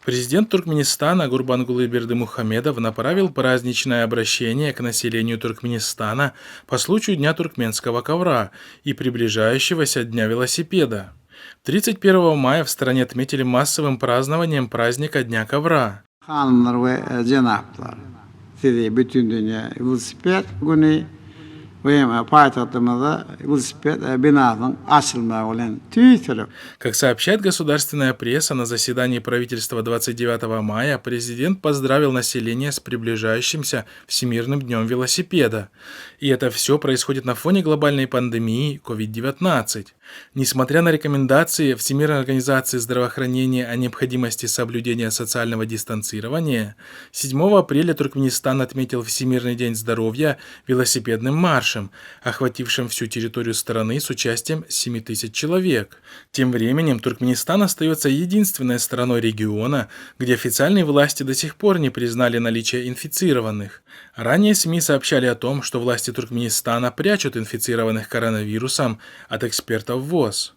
Президент Туркменистана Гурбангулы Бердымухамедов направил праздничное обращение к населению Туркменистана по случаю Дня туркменского ковра и приближающегося Дня велосипеда. 31 мая в стране отметили массовым празднованием праздника Дня ковра. Hanımlar ve cenaplar, sizi bütün dünya velosiped günü ve payitahtımızda велосипед binasının açılması olan tüytürü. Как сообщает государственная пресса, на заседании правительства 29 мая президент поздравил население с приближающимся Всемирным днем велосипеда. И это все происходит на фоне глобальной пандемии COVID-19. Несмотря на рекомендации Всемирной организации здравоохранения о необходимости соблюдения социального дистанцирования, 7 апреля Туркменистан отметил Всемирный день здоровья велосипедным маршем, охватившим всю территорию страны с участием 7 тысяч человек. Тем временем Туркменистан остается единственной страной региона, где официальные власти до сих пор не признали наличие инфицированных. Ранее СМИ сообщали о том, что власти Туркменистана прячут инфицированных коронавирусом от экспертов ВОЗ.